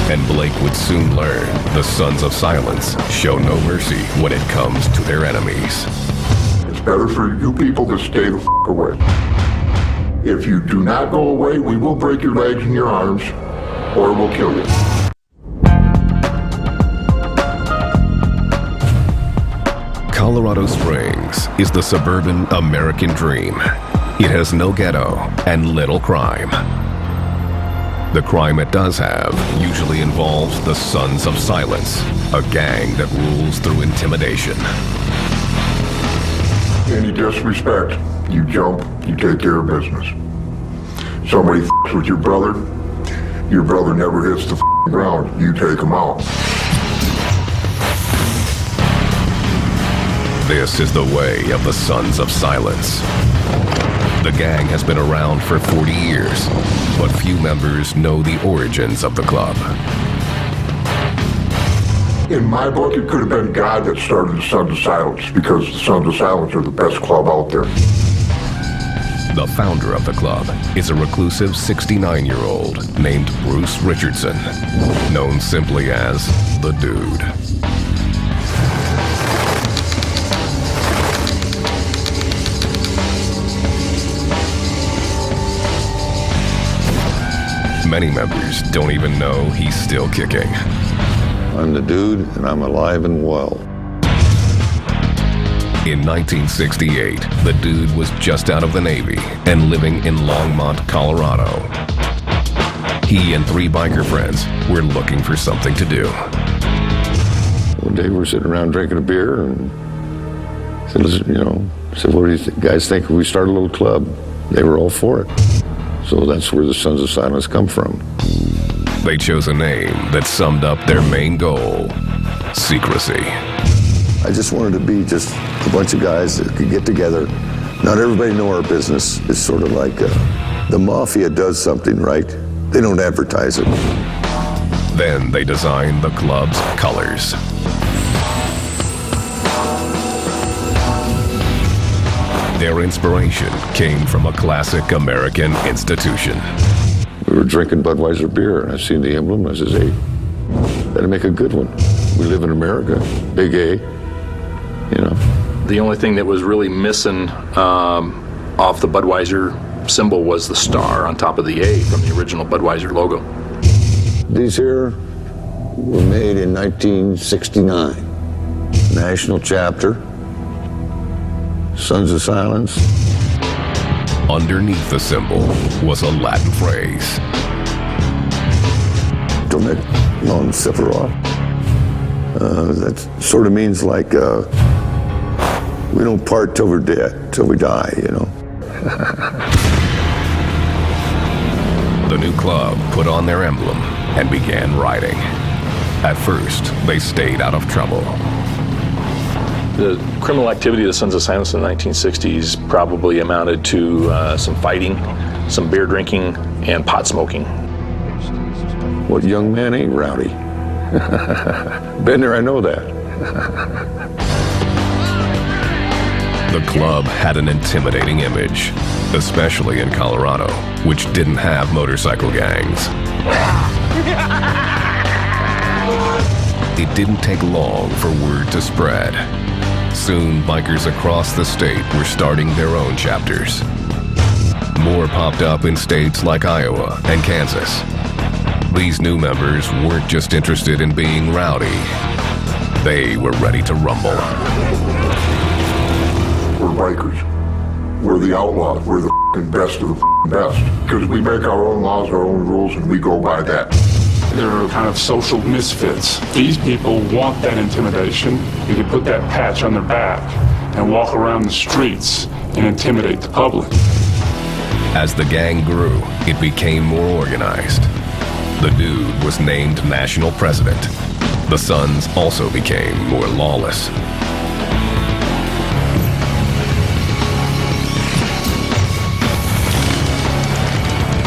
And Blake would soon learn the Sons of Silence show no mercy when it comes to their enemies. It's better for you people to stay the f*** away. If you do not go away, we will break your legs and your arms, or we'll kill you. Colorado Springs is the suburban American dream. It has no ghetto and little crime. The crime it does have usually involves the Sons of Silence, a gang that rules through intimidation. Any disrespect, you jump, you take care of business. Somebody f***s with your brother never hits the f***ing ground, you take him out. This is the way of the Sons of Silence. The gang has been around for 40 years, but few members know the origins of the club. In my book, it could have been God that started the Sons of Silence, because the Sons of Silence are the best club out there. The founder of the club is a reclusive 69-year-old named Bruce Richardson, known simply as the Dude. Many members don't even know he's still kicking. I'm the Dude, and I'm alive and well. In 1968, the Dude was just out of the Navy and living in Longmont, Colorado. He and 3 biker friends were looking for something to do. One day we were sitting around drinking a beer and said, listen, what do you guys think if we start a little club? They were all for it. So that's where the Sons of Silence come from. They chose a name that summed up their main goal: secrecy. I just wanted to be just a bunch of guys that could get together. Not everybody know our business. It's sort of like the mafia does something, right? They don't advertise it. Then they designed the club's colors. Their inspiration came from a classic American institution. We were drinking Budweiser beer, and I seen the emblem, and I says, hey, that'd make a good one. We live in America, big A, The only thing that was really missing off the Budweiser symbol was the star on top of the A from the original Budweiser logo. These here were made in 1969. National chapter, Sons of Silence. Underneath the symbol was a Latin phrase. Donec non severat. That sort of means like, we don't part till we're dead, till we die, The new club put on their emblem and began riding. At first, they stayed out of trouble. The criminal activity of the Sons of Silence in the 1960s probably amounted to some fighting, some beer drinking, and pot smoking. What young man ain't rowdy? Been there, I know that. The club had an intimidating image, especially in Colorado, which didn't have motorcycle gangs. It didn't take long for word to spread. Soon, bikers across the state were starting their own chapters. More popped up in states like Iowa and Kansas. These new members weren't just interested in being rowdy. They were ready to rumble. We're bikers. We're the outlaws. We're the f***ing best of the f***ing best. Because we make our own laws, our own rules, and we go by that. They're kind of social misfits. These people want that intimidation. You can put that patch on their back and walk around the streets and intimidate the public. As the gang grew, it became more organized. The Dude was named national president. The Sons also became more lawless.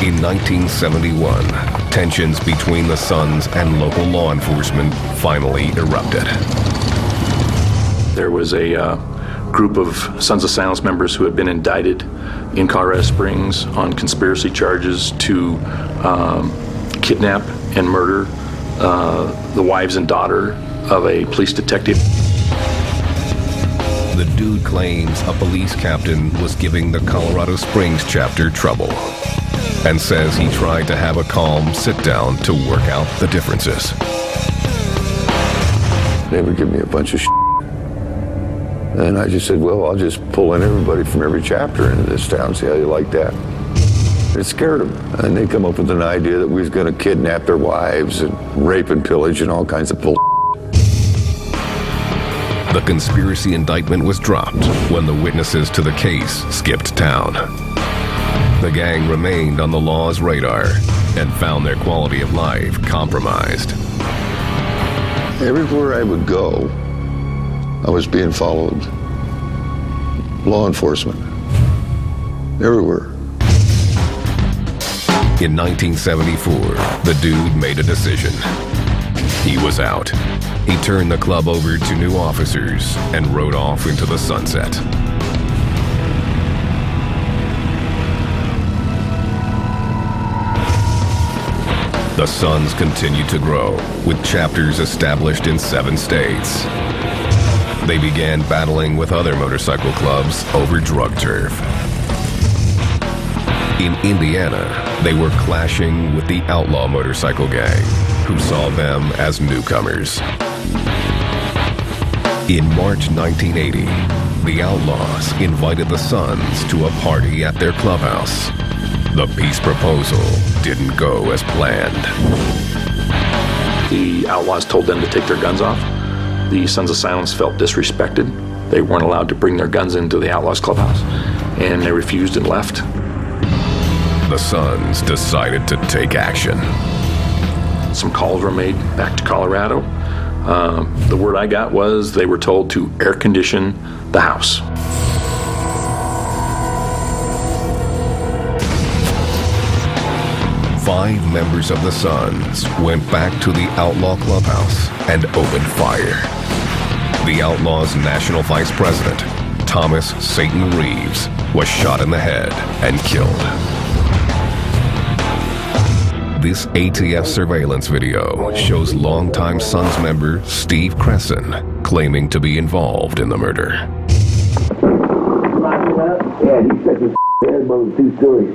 In 1971, tensions between the Sons and local law enforcement finally erupted. There was a group of Sons of Silence members who had been indicted in Colorado Springs on conspiracy charges to kidnap and murder the wives and daughter of a police detective. The dude claims a police captain was giving the Colorado Springs chapter trouble and says he tried to have a calm sit-down to work out the differences. They would give me a bunch of shit. And I just said, well, I'll just pull in everybody from every chapter into this town, see how you like that. It scared them. And they come up with an idea that we was going to kidnap their wives and rape and pillage and all kinds of bull. The conspiracy indictment was dropped when the witnesses to the case skipped town. The gang remained on the law's radar and found their quality of life compromised. Everywhere I would go, I was being followed. Law enforcement. Everywhere. In 1974, the dude made a decision. He was out. He turned the club over to new officers and rode off into the sunset. The Sons continued to grow, with chapters established in 7 states. They began battling with other motorcycle clubs over drug turf. In Indiana, they were clashing with the outlaw motorcycle gang, who saw them as newcomers. In March 1980, the Outlaws invited the Sons to a party at their clubhouse. The peace proposal didn't go as planned. The Outlaws told them to take their guns off. The Sons of Silence felt disrespected. They weren't allowed to bring their guns into the Outlaws clubhouse, and they refused and left. The Sons decided to take action. Some calls were made back to Colorado. The word I got was they were told to air condition the house. Five members of the Sons went back to the Outlaw Clubhouse and opened fire. The Outlaws' national vice president, Thomas Satan Reeves, was shot in the head and killed. This ATF surveillance video shows longtime Sons member Steve Cresson claiming to be involved in the murder. Yeah, he stuck his head above the 2 stories.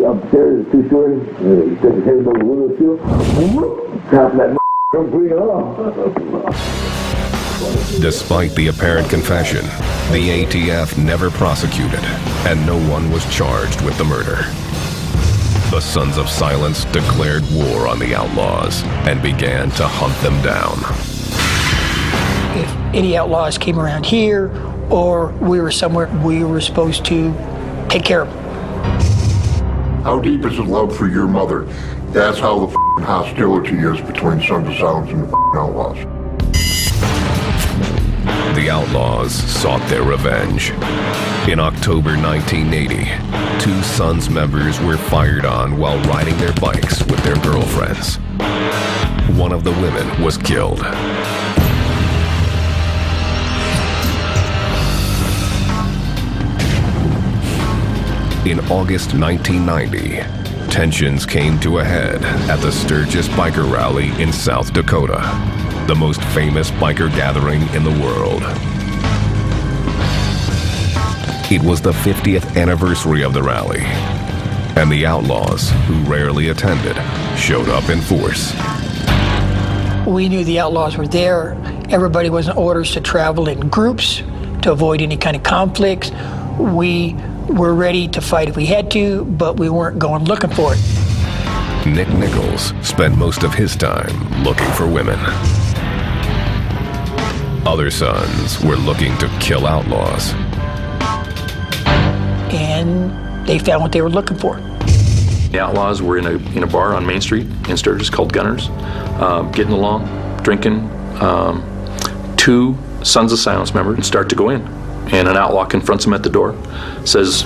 Upstairs, 2 stories. He stuck his head above the window sill. Top of that complete off. Despite the apparent confession, the ATF never prosecuted, and no one was charged with the murder. The Sons of Silence declared war on the Outlaws and began to hunt them down. If any outlaws came around here or we were somewhere, we were supposed to take care of them. How deep is the love for your mother? That's how the hostility is between Sons of Silence and the Outlaws. The Outlaws sought their revenge. In October 1980, 2 Sons members were fired on while riding their bikes with their girlfriends. One of the women was killed. In August 1990, tensions came to a head at the Sturgis Biker Rally in South Dakota, the most famous biker gathering in the world. It was the 50th anniversary of the rally, and the Outlaws, who rarely attended, showed up in force. We knew the outlaws were there. Everybody was in orders to travel in groups to avoid any kind of conflicts. We were ready to fight if we had to, but we weren't going looking for it. Nick Nichols spent most of his time looking for women. Other Sons were looking to kill outlaws. And they found what they were looking for. The Outlaws were in a bar on Main Street in Sturgis called Gunners, getting along, drinking. 2 Sons of Silence members start to go in, and an outlaw confronts them at the door, says,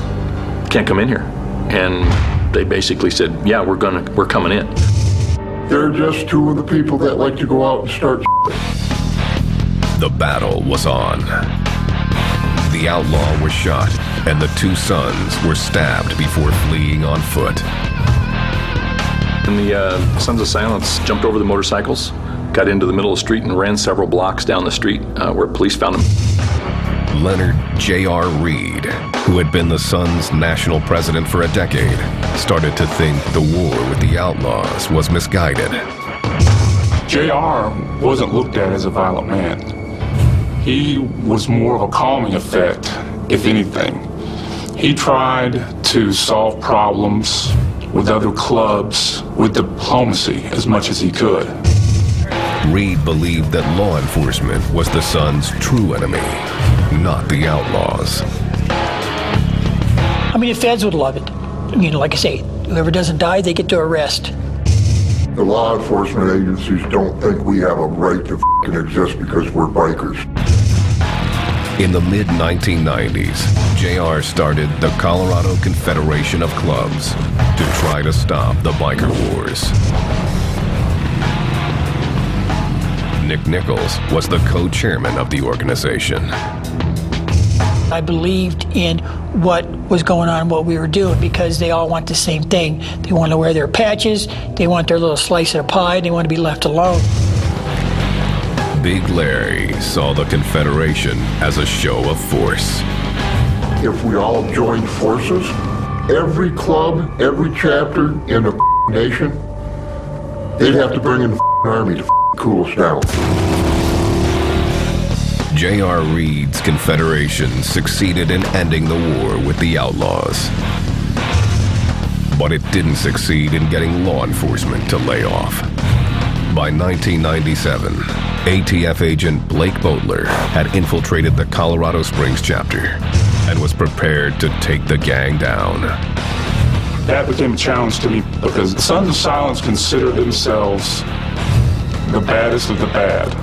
"Can't come in here." And they basically said, "Yeah, we're coming in." They're just 2 of the people that like to go out and start. The battle was on. The outlaw was shot, and the 2 Sons were stabbed before fleeing on foot. And the Sons of Silence jumped over the motorcycles, got into the middle of the street, and ran several blocks down the street where police found them. Leonard J.R. Reed, who had been the Sun's national president for a decade, started to think the war with the Outlaws was misguided. JR wasn't looked at as a violent man. He was more of a calming effect, if anything. He tried to solve problems with other clubs with diplomacy as much as he could. Reed believed that law enforcement was the Sun's true enemy, not the Outlaws. I mean, the feds would love it. I mean, like I say, whoever doesn't die, they get to arrest. The law enforcement agencies don't think we have a right to f***ing exist because we're bikers. In the mid-1990s, JR started the Colorado Confederation of Clubs to try to stop the biker wars. Nick Nichols was the co-chairman of the organization. I believed in what was going on, what we were doing, because they all want the same thing. They want to wear their patches, they want their little slice of the pie, they want to be left alone. Big Larry saw the Confederation as a show of force. If we all joined forces, every club, every chapter in the nation, they'd have to bring in the army to cool us down. J.R. Reed's Confederation succeeded in ending the war with the Outlaws. But it didn't succeed in getting law enforcement to lay off. By 1997, ATF agent Blake Boatler had infiltrated the Colorado Springs chapter and was prepared to take the gang down. That became a challenge to me because the Sons of Silence consider themselves the baddest of the bad.